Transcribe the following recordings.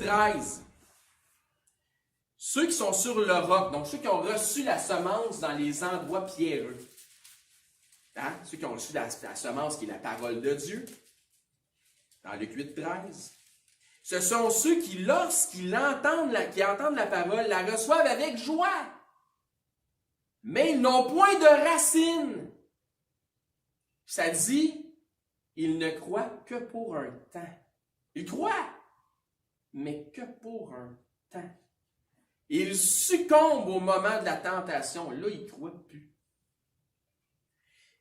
13. Ceux qui sont sur le roc, donc ceux qui ont reçu la semence dans les endroits pierreux. Hein? Ceux qui ont reçu la semence qui est la parole de Dieu. Dans Luc 8, 13. Ce sont ceux qui, lorsqu'ils entendent la parole, la reçoivent avec joie. Mais ils n'ont point de racines. Ça dit, ils ne croient que pour un temps. Ils croient, mais que pour un temps. Ils succombent au moment de la tentation. Là, ils ne croient plus.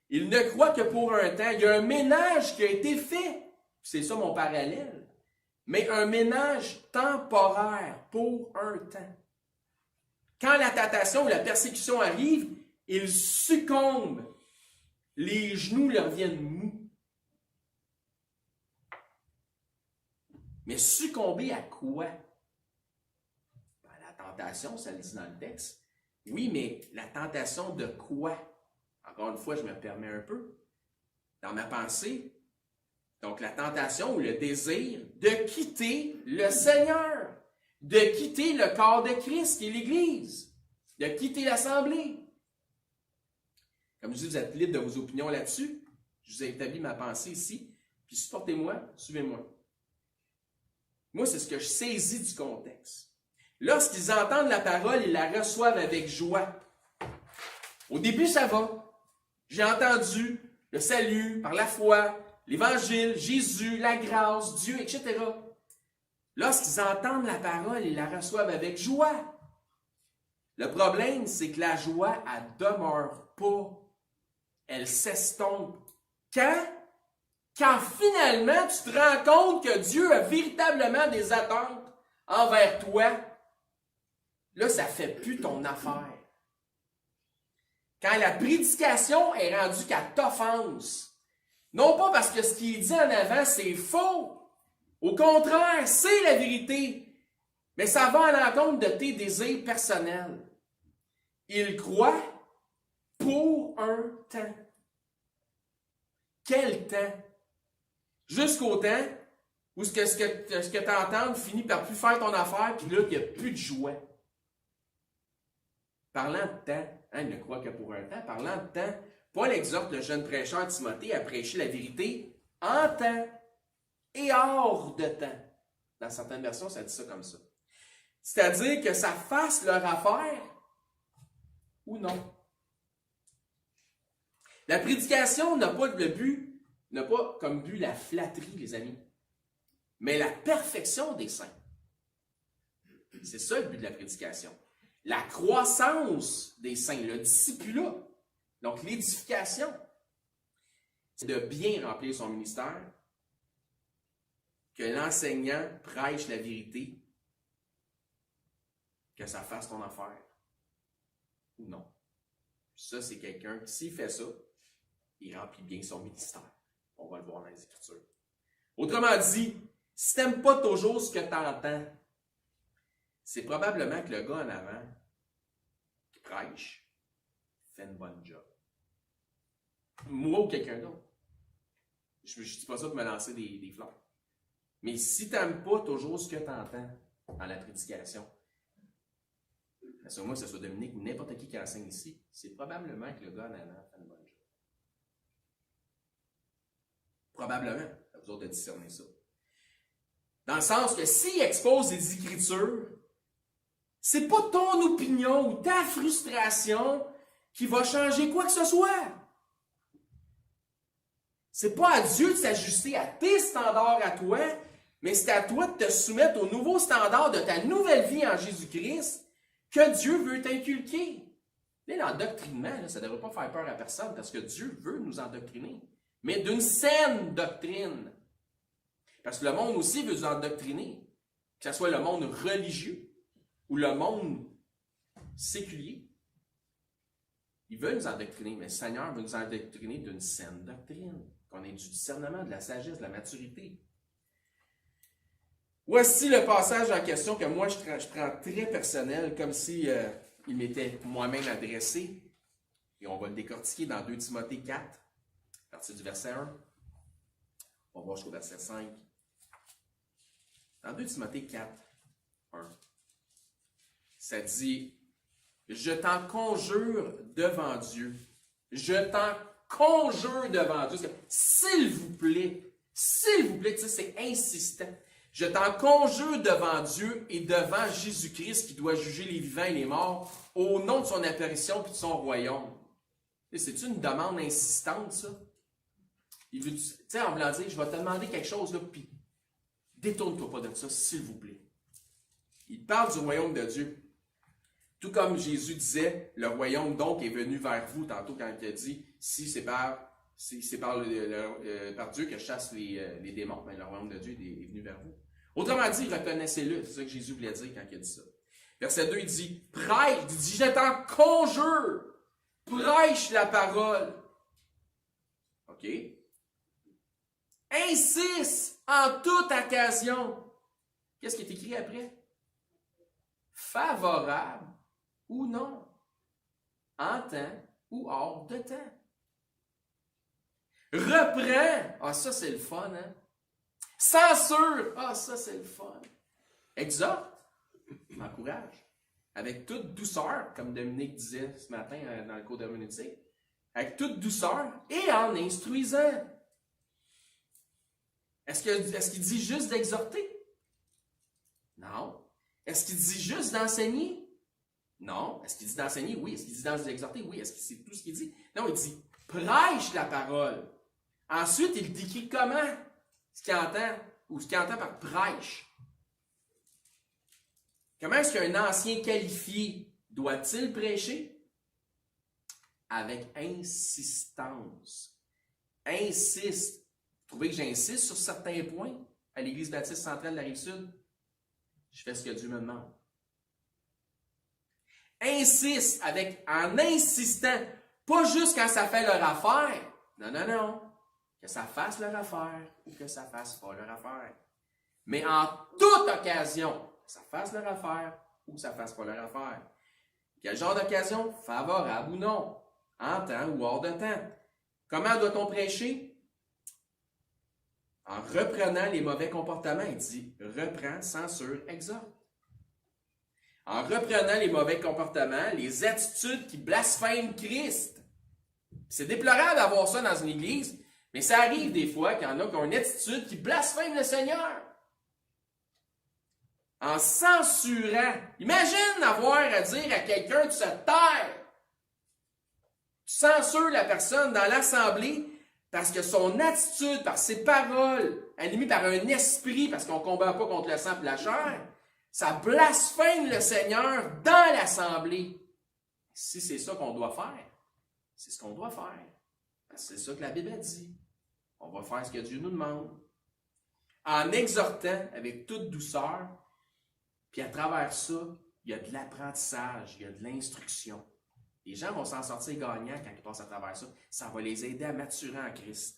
Ils ne croient que pour un temps. Il y a un ménage qui a été fait. C'est ça mon parallèle. Mais un ménage temporaire pour un temps. Quand la tentation ou la persécution arrive, ils succombent. Les genoux leur viennent mous. Mais succomber à quoi? Ben, la tentation, ça le dit dans le texte. Oui, mais la tentation de quoi? Encore une fois, je me permets un peu. Dans ma pensée, donc la tentation ou le désir de quitter le Seigneur, de quitter le corps de Christ qui est l'Église, de quitter l'Assemblée. Comme je dis, vous êtes libre de vos opinions là-dessus. Je vous ai établi ma pensée ici. Puis supportez-moi, suivez-moi. Moi, c'est ce que je saisis du contexte. Lorsqu'ils entendent la parole, ils la reçoivent avec joie. Au début, ça va. J'ai entendu le salut par la foi, l'Évangile, Jésus, la grâce, Dieu, etc. Lorsqu'ils entendent la parole, ils la reçoivent avec joie. Le problème, c'est que la joie, elle ne demeure pas. Elle s'estompe. Quand? Quand finalement tu te rends compte que Dieu a véritablement des attentes envers toi, là, ça ne fait plus ton affaire. Quand la prédication est rendue qu'à t'offense, non pas parce que ce qui est dit en avant, c'est faux. Au contraire, c'est la vérité. Mais ça va à l'encontre de tes désirs personnels. Il croit pour un temps. Quel temps? Jusqu'au temps où ce que tu entends finit par plus faire ton affaire, puis là, il n'y a plus de joie. Parlant de temps, il ne croit que pour un temps. Parlant de temps, Paul exhorte le jeune prêcheur Timothée à prêcher la vérité en temps et hors de temps. Dans certaines versions, ça dit ça comme ça. C'est-à-dire que ça fasse leur affaire ou non. La prédication n'a pas comme but la flatterie, les amis, mais la perfection des saints. C'est ça le but de la prédication. La croissance des saints, le discipulat, donc l'édification, c'est de bien remplir son ministère, que l'enseignant prêche la vérité, que ça fasse ton affaire ou non. Ça, c'est quelqu'un qui, s'il fait ça, il remplit bien son ministère. On va le voir dans les Écritures. Autrement dit, si tu n'aimes pas toujours ce que tu entends, c'est probablement que le gars en avant qui prêche fait une bonne job. Moi ou quelqu'un d'autre. Je ne dis pas ça pour me lancer des fleurs. Mais si tu n'aimes pas toujours ce que tu entends dans la prédication, moi, que ce soit Dominique ou n'importe qui enseigne ici, c'est probablement que le gars en avant fait une bonne job. Probablement. À vous autres de discerner ça. Dans le sens que s'il expose les Écritures, c'est pas ton opinion ou ta frustration qui va changer quoi que ce soit. C'est pas à Dieu de s'ajuster à tes standards à toi, mais c'est à toi de te soumettre aux nouveaux standards de ta nouvelle vie en Jésus-Christ que Dieu veut t'inculquer. L'endoctrinement, là, ça ne devrait pas faire peur à personne parce que Dieu veut nous endoctriner, mais d'une saine doctrine. Parce que le monde aussi veut nous endoctriner, que ce soit le monde religieux ou le monde séculier. Il veut nous endoctriner, mais le Seigneur veut nous endoctriner d'une saine doctrine, qu'on ait du discernement, de la sagesse, de la maturité. Voici le passage en question que moi je prends très personnel, comme si il m'était moi-même adressé. Et on va le décortiquer dans 2 Timothée 4, à partir du verset 1. On va voir jusqu'au verset 5. Dans 2 Timothée 4, 1. Ça dit, je t'en conjure devant Dieu. Je t'en conjure devant Dieu. S'il vous plaît, tu sais, c'est insistant. Je t'en conjure devant Dieu et devant Jésus-Christ qui doit juger les vivants et les morts au nom de son apparition et de son royaume. C'est une demande insistante, ça? Il veut, tu sais, en voulant dire, je vais te demander quelque chose, là, puis détourne-toi pas de ça, s'il vous plaît. Il parle du royaume de Dieu. Tout comme Jésus disait, le royaume donc est venu vers vous, tantôt quand il a dit, si c'est par Dieu que je chasse les démons, ben, le royaume de Dieu est venu vers vous. Autrement dit, reconnaissez-le, c'est ça que Jésus voulait dire quand il a dit ça. Verset 2, il dit, prêche, il dit, je t'en conjure, prêche la parole. OK? Insiste en toute occasion. Qu'est-ce qui est écrit après? Favorable ou non. En temps ou hors de temps. Reprends. Ah, ça, c'est le fun, hein? Censure. Ah, ça, c'est le fun. Exhorte. Encourage. Avec toute douceur, comme Dominique disait ce matin dans le cours d'herméneutique. Avec toute douceur et en instruisant. Est-ce qu'il dit juste d'exhorter? Non. Est-ce qu'il dit juste d'enseigner? Non. Est-ce qu'il dit d'enseigner? Oui. Est-ce qu'il dit d'exhorter? Oui. Est-ce que c'est tout ce qu'il dit? Non, il dit prêche la parole. Ensuite, il décrit comment ce qu'il entend, ou ce qu'il entend par prêche. Comment est-ce qu'un ancien qualifié doit-il prêcher? Avec insistance. Insiste. Vous trouvez que j'insiste sur certains points à l'Église baptiste centrale de la Rive-Sud? Je fais ce que Dieu me demande. Insiste en insistant, pas juste quand ça fait leur affaire. Non. Que ça fasse leur affaire ou que ça fasse pas leur affaire. Mais en toute occasion, que ça fasse leur affaire ou que ça fasse pas leur affaire. Quel genre d'occasion? Favorable ou non. En temps ou hors de temps. Comment doit-on prêcher? En reprenant les mauvais comportements, il dit, reprends, censure, exhorte. En reprenant les mauvais comportements, les attitudes qui blasphèment Christ. C'est déplorable d'avoir ça dans une église, mais ça arrive des fois qu'il y en a qui ont une attitude qui blasphème le Seigneur. En censurant. Imagine avoir à dire à quelqu'un de se taire. Tu censures la personne dans l'assemblée parce que son attitude, par ses paroles, animées par un esprit, parce qu'on ne combat pas contre le sang et la chair, ça blasphème le Seigneur dans l'assemblée. Si c'est ça qu'on doit faire, c'est ce qu'on doit faire. C'est ça que la Bible dit. On va faire ce que Dieu nous demande. En exhortant avec toute douceur, puis à travers ça, il y a de l'apprentissage, il y a de l'instruction. Les gens vont s'en sortir gagnants quand ils passent à travers ça. Ça va les aider à maturer en Christ.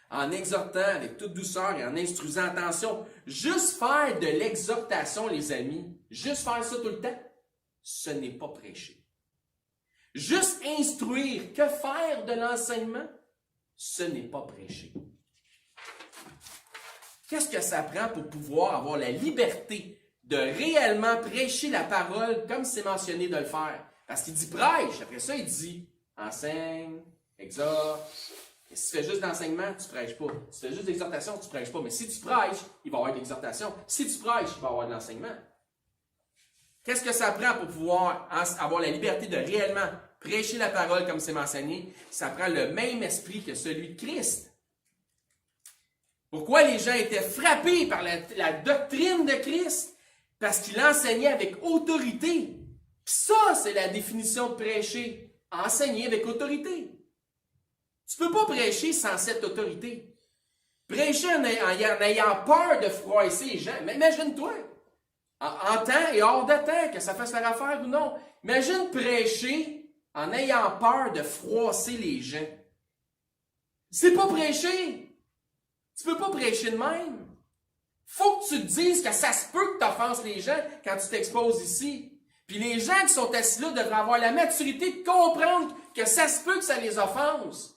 En exhortant avec toute douceur et en instruisant, attention, juste faire de l'exhortation, les amis, juste faire ça tout le temps, ce n'est pas prêcher. Juste instruire, que faire de l'enseignement, ce n'est pas prêcher. Qu'est-ce que ça prend pour pouvoir avoir la liberté de réellement prêcher la parole comme c'est mentionné de le faire? Parce qu'il dit prêche, après ça il dit enseigne, exhorte. Et si tu fais juste d'enseignement, tu ne prêches pas. Si tu fais juste d'exhortation, tu ne prêches pas. Mais si tu prêches, il va y avoir de l'exhortation. Si tu prêches, il va y avoir de l'enseignement. Qu'est-ce que ça prend pour pouvoir avoir la liberté de réellement prêcher la parole comme c'est mentionné? Ça prend le même esprit que celui de Christ. Pourquoi les gens étaient frappés par la doctrine de Christ? Parce qu'il enseignait avec autorité. Puis ça, c'est la définition de prêcher. Enseigner avec autorité. Tu ne peux pas prêcher sans cette autorité. Prêcher en ayant peur de froisser les gens. Mais imagine-toi, en temps et hors de temps, que ça fasse leur affaire ou non. Imagine prêcher en ayant peur de froisser les gens. C'est pas prêcher. Tu peux pas prêcher de même. Faut que tu te dises que ça se peut que tu offenses les gens quand tu t'exposes ici. Puis les gens qui sont assis là devraient avoir la maturité de comprendre que ça se peut que ça les offense.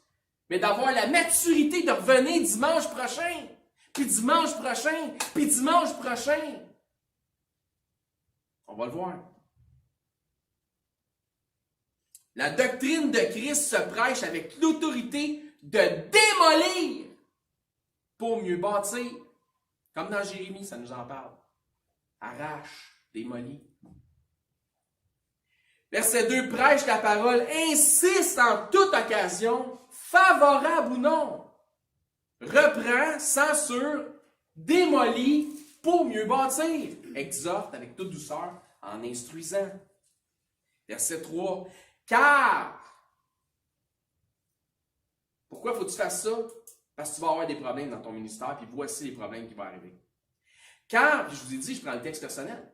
Mais d'avoir la maturité de revenir dimanche prochain, puis dimanche prochain, puis dimanche prochain. On va le voir. La doctrine de Christ se prêche avec l'autorité de démolir pour mieux bâtir. Comme dans Jérémie, ça nous en parle. Arrache, démolit. Verset 2, prêche la parole, insiste en toute occasion, favorable ou non. Reprend, censure, démolit pour mieux bâtir. Exhorte avec toute douceur en instruisant. Verset 3, car. Pourquoi faut que tu fasses ça? Parce que tu vas avoir des problèmes dans ton ministère, puis voici les problèmes qui vont arriver. Car, puis je vous ai dit, je prends le texte personnel.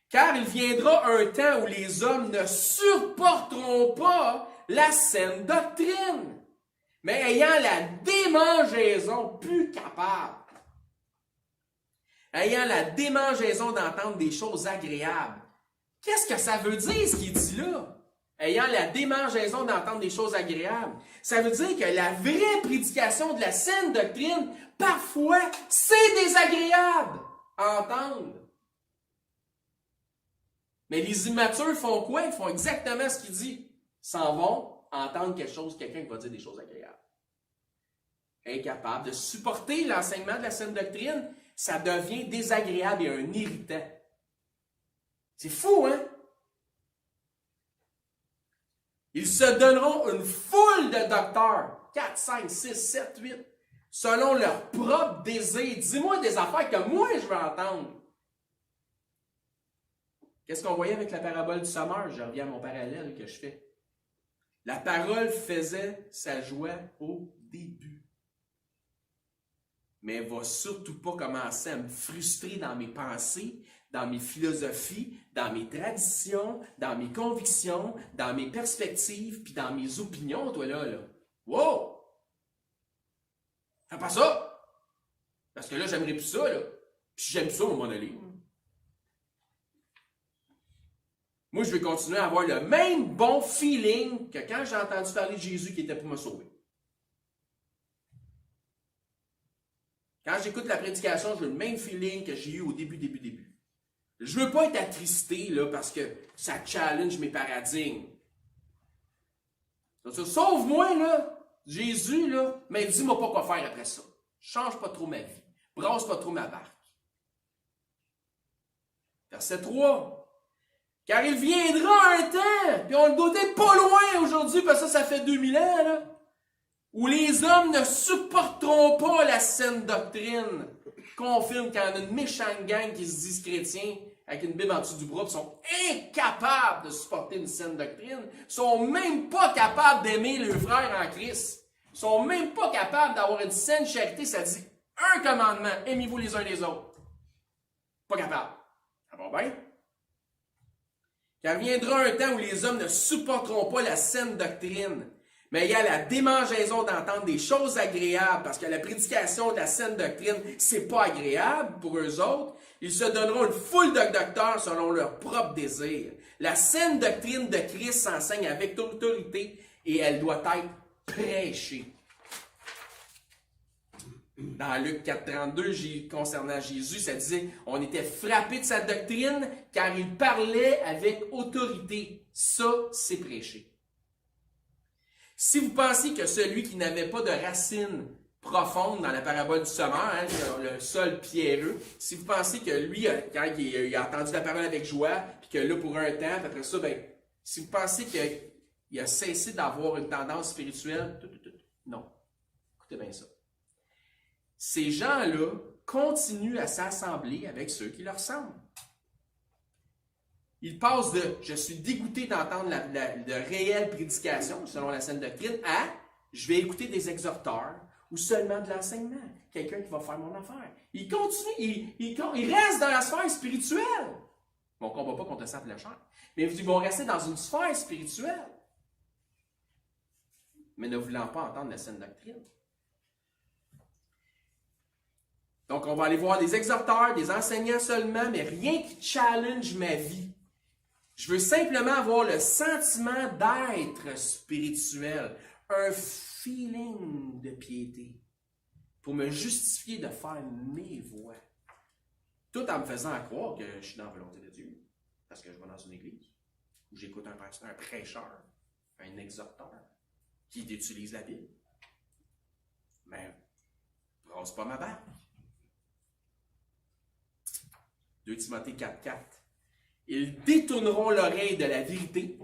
Car il viendra un temps où les hommes ne supporteront pas la saine doctrine, mais ayant la démangeaison, plus capable. Ayant la démangeaison d'entendre des choses agréables. Qu'est-ce que ça veut dire, ce qu'il dit là? Ayant la démangeaison d'entendre des choses agréables. Ça veut dire que la vraie prédication de la saine doctrine, parfois, c'est désagréable à entendre. Mais les immatures font quoi? Ils font exactement ce qu'il dit. Ils s'en vont entendre quelque chose, quelqu'un qui va dire des choses agréables. Incapable de supporter l'enseignement de la saine doctrine, ça devient désagréable et un irritant. C'est fou, hein? Ils se donneront une foule de docteurs, 4, 5, 6, 7, 8, selon leur propre désir. Dis-moi des affaires que moi je veux entendre. Qu'est-ce qu'on voyait avec la parabole du sommeur? Je reviens à mon parallèle que je fais. La parole faisait sa joie au début. Mais elle ne va surtout pas commencer à me frustrer dans mes pensées, dans mes philosophies, dans mes traditions, dans mes convictions, dans mes perspectives, puis dans mes opinions, toi là. Wow! Fais pas ça! Parce que là, j'aimerais plus ça, là. Puis j'aime ça, au moment donné. Moi, je vais continuer à avoir le même bon feeling que quand j'ai entendu parler de Jésus qui était pour me sauver. Quand j'écoute la prédication, j'ai le même feeling que j'ai eu au début. Je ne veux pas être attristé là, parce que ça challenge mes paradigmes. Sauve-moi, là, Jésus, là, mais dis-moi pas quoi faire après ça. Change pas trop ma vie. Brasse pas trop ma barque. Verset 3. Car il viendra un temps, puis on le doit être pas loin aujourd'hui, parce que ça fait 2000 ans, là, où les hommes ne supporteront pas la saine doctrine. Confirme qu'il y en a une méchante gang qui se disent chrétiens, avec une Bible en dessous du bras, qui sont incapables de supporter une saine doctrine, sont même pas capables d'aimer leurs frères en Christ, sont même pas capables d'avoir une saine charité. Ça dit un commandement, aimez-vous les uns les autres. Pas capable. Ça va bien? Car viendra un temps où les hommes ne supporteront pas la saine doctrine, mais il y a la démangeaison d'entendre des choses agréables, parce que la prédication de la saine doctrine, c'est pas agréable pour eux autres. Ils se donneront une foule de docteurs selon leur propre désir. La saine doctrine de Christ s'enseigne avec autorité et elle doit être prêchée. Dans Luc 4,32, concernant Jésus, ça disait « On était frappé de sa doctrine car il parlait avec autorité. » Ça, c'est prêché. Si vous pensez que celui qui n'avait pas de racines profondes dans la parabole du semeur, hein, le sol pierreux, si vous pensez que lui, quand il a entendu la parole avec joie, puis que là, pour un temps, puis après ça, ben, si vous pensez qu'il a cessé d'avoir une tendance spirituelle, non. Écoutez bien ça. Ces gens-là continuent à s'assembler avec ceux qui leur ressemblent. Ils passent de « je suis dégoûté d'entendre de réelles prédications selon la saine doctrine » à « je vais écouter des exhorteurs ou seulement de l'enseignement, quelqu'un qui va faire mon affaire ». Ils continuent, ils restent dans la sphère spirituelle. On ne combat pas contre le sang et la chair, mais ils vont rester dans une sphère spirituelle, mais ne voulant pas entendre la saine doctrine. Donc, on va aller voir des exhorteurs, des enseignants seulement, mais rien qui challenge ma vie. Je veux simplement avoir le sentiment d'être spirituel, un feeling de piété, pour me justifier de faire mes voies. Tout en me faisant croire que je suis dans la volonté de Dieu. Parce que je vais dans une église, où j'écoute un prêcheur, un exhorteur, qui utilise la Bible. Mais, rase pas ma barbe. 2 Timothée 4,4. Ils détourneront l'oreille de la vérité,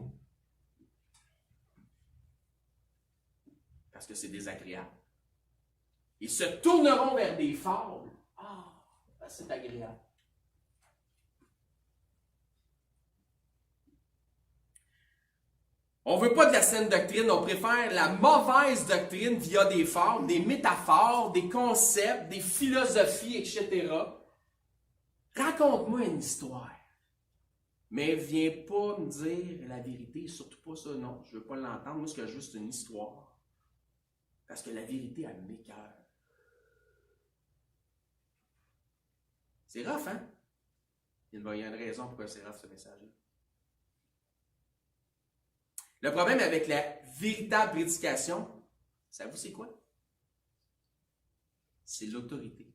parce que c'est désagréable. Ils se tourneront vers des fables. Ah, c'est agréable. On ne veut pas de la saine doctrine, on préfère la mauvaise doctrine via des fables, des métaphores, des concepts, des philosophies, etc. Raconte-moi une histoire. Mais viens pas me dire la vérité, surtout pas ça, non, je ne veux pas l'entendre. Moi, ce que je veux, c'est une histoire. Parce que la vérité, elle m'écoeure. C'est rough, hein? Il y a une raison pourquoi c'est rough, ce message-là. Le problème avec la véritable prédication, savez-vous c'est quoi? C'est l'autorité.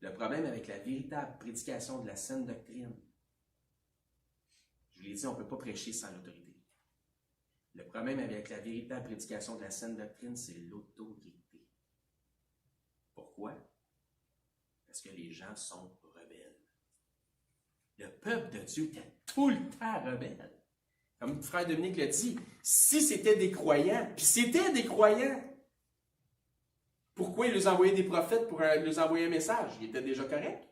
Le problème avec la véritable prédication de la saine doctrine, je vous l'ai dit, on ne peut pas prêcher sans l'autorité. Le problème avec la véritable prédication de la saine doctrine, c'est l'autorité. Pourquoi? Parce que les gens sont rebelles. Le peuple de Dieu était tout le temps rebelle. Comme le frère Dominique l'a dit, si c'était des croyants, puis c'était des croyants, pourquoi il leur envoyait des prophètes pour leur envoyer un message? Il était déjà correct?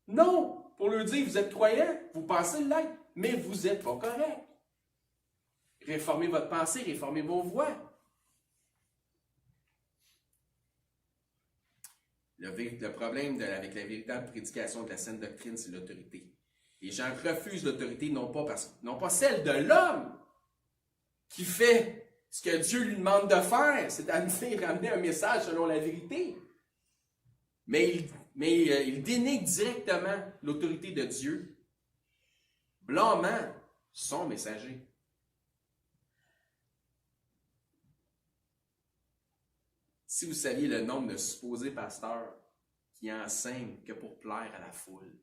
Non! Pour leur dire, vous êtes croyants, vous pensez l'être, mais vous n'êtes pas correct. Réformez votre pensée, réformez vos voies. Le problème avec la véritable prédication de la saine doctrine, c'est l'autorité. Les gens refusent l'autorité, non pas celle de l'homme qui fait ce que Dieu lui demande de faire, c'est-à-dire ramener un message selon la vérité. Mais il dénigre directement l'autorité de Dieu, blâmant son messager. Si vous saviez le nombre de supposés pasteurs qui enseignent que pour plaire à la foule,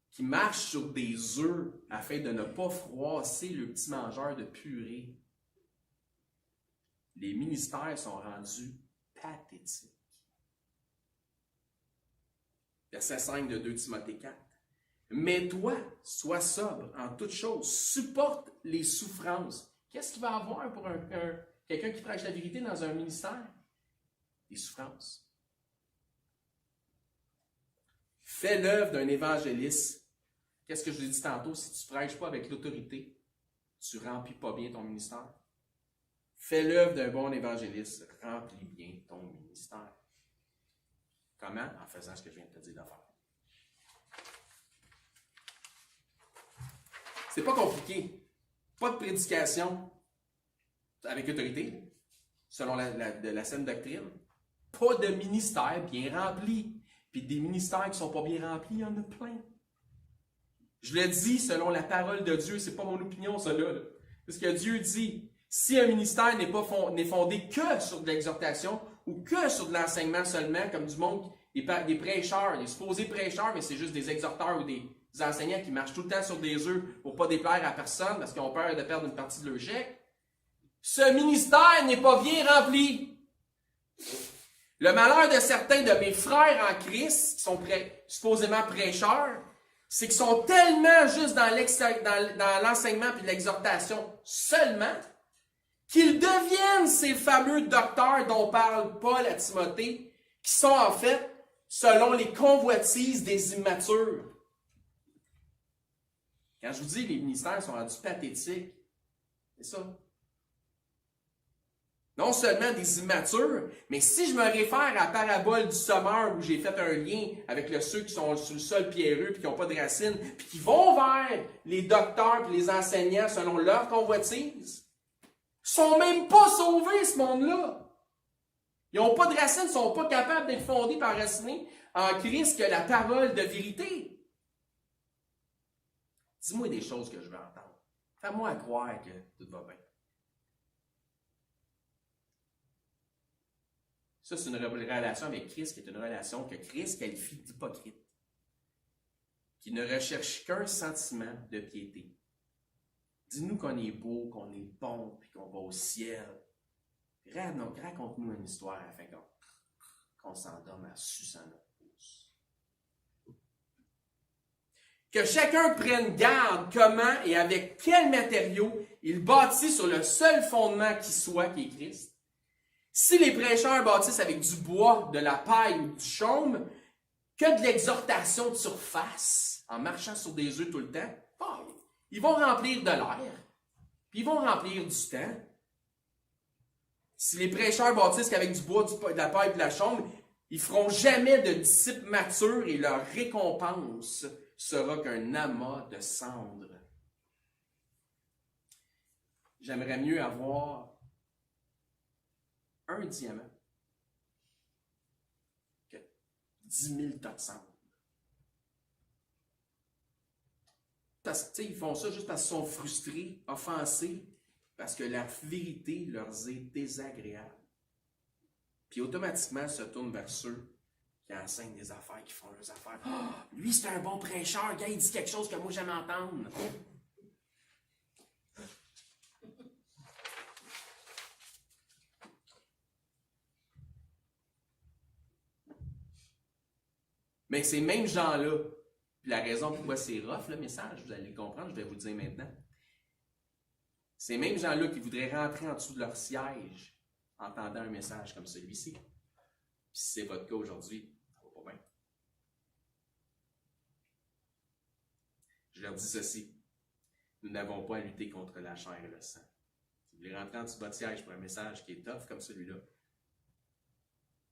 qui marchent sur des œufs afin de ne pas froisser le petit mangeur de purée, les ministères sont rendus pathétiques. Verset 5 de 2 Timothée 4. Mais toi, sois sobre en toutes choses, supporte les souffrances. Qu'est-ce qu'il va avoir pour quelqu'un qui prêche la vérité dans un ministère? Des souffrances. Fais l'œuvre d'un évangéliste. Qu'est-ce que je vous ai dit tantôt? Si tu ne prêches pas avec l'autorité, tu ne remplis pas bien ton ministère. Fais l'œuvre d'un bon évangéliste. Remplis bien ton ministère. Comment? En faisant ce que je viens de te dire de faire. C'est pas compliqué. Pas de prédication avec autorité, selon la saine doctrine. Pas de ministère bien rempli. Puis des ministères qui ne sont pas bien remplis, il y en a plein. Je le dis selon la parole de Dieu, c'est pas mon opinion, ça là. Parce que Dieu dit, si un ministère n'est fondé que sur de l'exhortation ou que sur de l'enseignement seulement, comme du monde, des prêcheurs, des supposés prêcheurs, mais c'est juste des exhorteurs ou des enseignants qui marchent tout le temps sur des œufs pour ne pas déplaire à personne parce qu'ils ont peur de perdre une partie de leur chèque, ce ministère n'est pas bien rempli. Le malheur de certains de mes frères en Christ, qui sont supposément prêcheurs, c'est qu'ils sont tellement juste dans l'enseignement et l'exhortation seulement, qu'ils deviennent ces fameux docteurs dont parle Paul à Timothée, qui sont en fait selon les convoitises des immatures. Quand je vous dis les ministères sont rendus pathétiques, c'est ça. Non seulement des immatures, mais si je me réfère à la parabole du semeur où j'ai fait un lien avec ceux qui sont sur le sol pierreux et qui n'ont pas de racines, puis qui vont vers les docteurs et les enseignants selon leur convoitise, sont même pas sauvés, ce monde-là. Ils n'ont pas de racines, ils ne sont pas capables d'être fondés par raciner en Christ que la parole de vérité. Dis-moi des choses que je veux entendre. Fais-moi croire que tout va bien. Ça, c'est une relation avec Christ qui est une relation que Christ qualifie d'hypocrite, qui ne recherche qu'un sentiment de piété. Dis-nous qu'on est beau, qu'on est bon, puis qu'on va au ciel. Raconte-nous une histoire afin qu'on s'endorme à suçant notre pouce. Que chacun prenne garde comment et avec quels matériaux il bâtit sur le seul fondement qui soit, qui est Christ. Si les prêcheurs bâtissent avec du bois, de la paille ou du chaume, que de l'exhortation de surface, en marchant sur des œufs tout le temps, ils vont remplir de l'air, puis ils vont remplir du temps. Si les prêcheurs bâtissent qu'avec du bois, de la paille et de la chaume, ils ne feront jamais de disciples matures et leur récompense sera qu'un amas de cendres. J'aimerais mieux avoir un diamant que 10 000 tas de cendres. Ils font ça juste parce qu'ils sont frustrés, offensés, parce que la vérité leur est désagréable. Puis automatiquement se tournent vers ceux qui enseignent des affaires, qui font leurs affaires. Oh, lui, c'est un bon prêcheur, gars, il dit quelque chose que moi, j'aime entendre. Mais ces mêmes gens-là, puis la raison pourquoi c'est rough, le message, vous allez le comprendre, je vais vous le dire maintenant. Ces mêmes gens-là qui voudraient rentrer en dessous de leur siège en entendant un message comme celui-ci. Puis si c'est votre cas aujourd'hui, ça va pas bien. Je leur dis ceci. Nous n'avons pas à lutter contre la chair et le sang. Si vous voulez rentrer en dessous de votre siège pour un message qui est tough comme celui-là,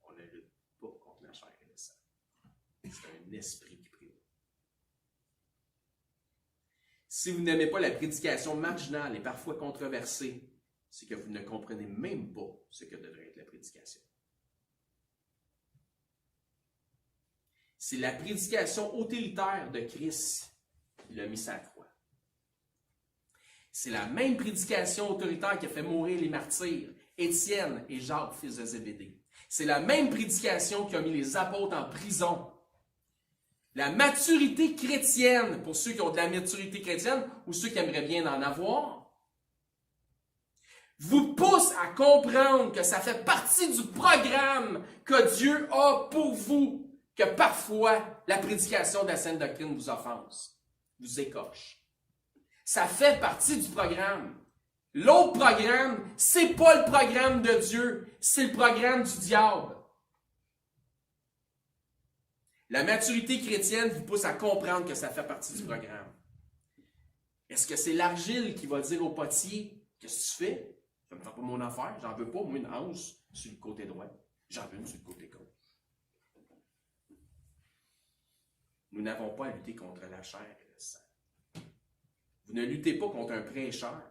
on ne lutte pas contre la chair et le sang. C'est un esprit qui prévaut. Si vous n'aimez pas la prédication marginale et parfois controversée, c'est que vous ne comprenez même pas ce que devrait être la prédication. C'est la prédication autoritaire de Christ qui l'a mis sur la croix. C'est la même prédication autoritaire qui a fait mourir les martyrs, Étienne et Jacques, fils de Zébédée. C'est la même prédication qui a mis les apôtres en prison. La maturité chrétienne, pour ceux qui ont de la maturité chrétienne ou ceux qui aimeraient bien en avoir, vous pousse à comprendre que ça fait partie du programme que Dieu a pour vous, que parfois la prédication de la saine doctrine vous offense, vous écorche. Ça fait partie du programme. L'autre programme, c'est pas le programme de Dieu, c'est le programme du diable. La maturité chrétienne vous pousse à comprendre que ça fait partie du programme. Est-ce que c'est l'argile qui va dire au potier, qu'est-ce que tu fais? Ça ne me fait pas mon affaire, j'en veux pas, moi, une hanche sur le côté droit. J'en veux une sur le côté gauche. Nous n'avons pas à lutter contre la chair et le sang. Vous ne luttez pas contre un prêcheur,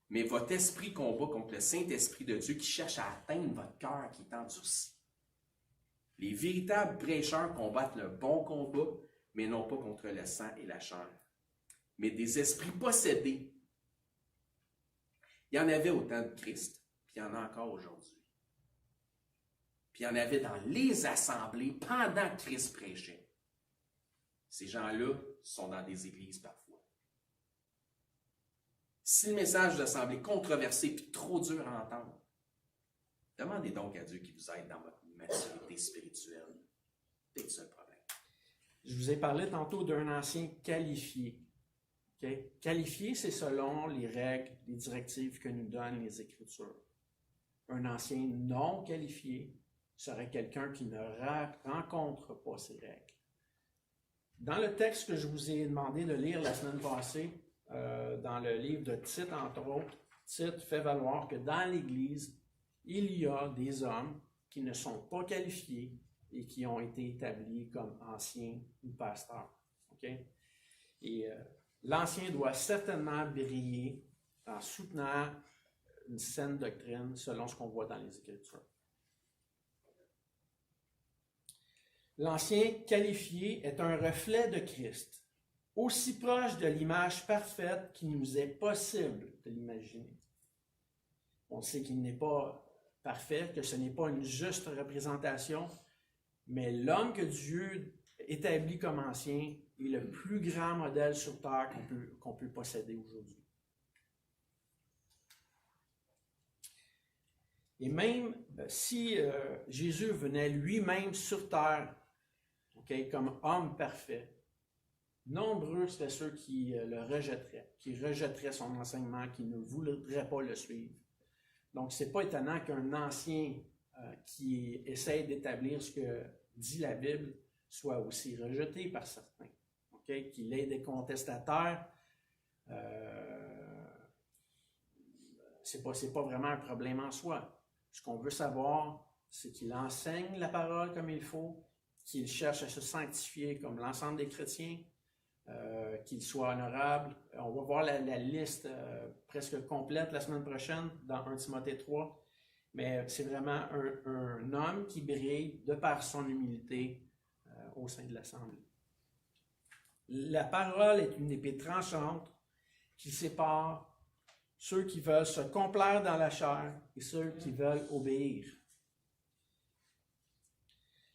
mais votre esprit combat contre le Saint-Esprit de Dieu qui cherche à atteindre votre cœur qui est endurci. Les véritables prêcheurs combattent le bon combat, mais non pas contre le sang et la chair, mais des esprits possédés. Il y en avait au temps de Christ, puis il y en a encore aujourd'hui. Puis il y en avait dans les assemblées pendant que Christ prêchait. Ces gens-là sont dans des églises parfois. Si le message vous a semblé controversé et trop dur à entendre, demandez donc à Dieu qui vous aide dans votre maturité spirituelle. C'est ça le problème. Je vous ai parlé tantôt d'un ancien qualifié. Okay? Qualifié, c'est selon les règles, les directives que nous donnent les Écritures. Un ancien non qualifié serait quelqu'un qui ne rencontre pas ces règles. Dans le texte que je vous ai demandé de lire la semaine passée, dans le livre de Tite, entre autres, Tite fait valoir que dans l'Église, il y a des hommes qui ne sont pas qualifiés et qui ont été établis comme anciens ou pasteurs. Okay? Et l'ancien doit certainement briller en soutenant une saine doctrine selon ce qu'on voit dans les Écritures. L'ancien qualifié est un reflet de Christ, aussi proche de l'image parfaite qu'il nous est possible de l'imaginer. On sait qu'il n'est pas parfait, que ce n'est pas une juste représentation, mais l'homme que Dieu établit comme ancien est le plus grand modèle sur terre qu'on peut posséder aujourd'hui. Et même si Jésus venait lui-même sur terre, comme homme parfait, nombreux seraient ceux qui le rejetteraient, qui rejetteraient son enseignement, qui ne voudraient pas le suivre. Donc, ce n'est pas étonnant qu'un ancien qui essaie d'établir ce que dit la Bible soit aussi rejeté par certains, qu'il ait des contestataires. C'est pas vraiment un problème en soi. Ce qu'on veut savoir, c'est qu'il enseigne la parole comme il faut, qu'il cherche à se sanctifier comme l'ensemble des chrétiens, qu'il soit honorable. On va voir la liste presque complète la semaine prochaine dans 1 Timothée 3, mais c'est vraiment un homme qui brille de par son humilité au sein de l'Assemblée. La parole est une épée tranchante qui sépare ceux qui veulent se complaire dans la chair et ceux qui veulent obéir.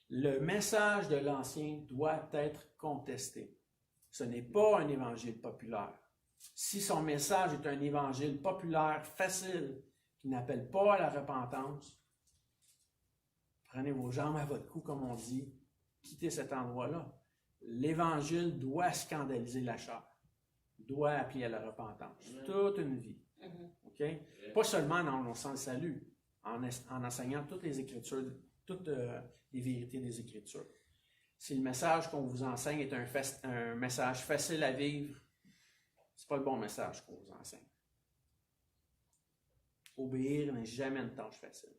Le message de l'Ancien doit être contesté. Ce n'est pas un évangile populaire. Si son message est un évangile populaire, facile, qui n'appelle pas à la repentance, prenez vos jambes à votre cou, comme on dit, quittez cet endroit-là. L'évangile doit scandaliser la chair, doit appeler à la repentance, toute une vie. Okay? Pas seulement dans le sens salut, en enseignant toutes les Écritures, toutes les vérités des Écritures. Si le message qu'on vous enseigne est un message facile à vivre, ce n'est pas le bon message qu'on vous enseigne. Obéir n'est jamais une tâche facile.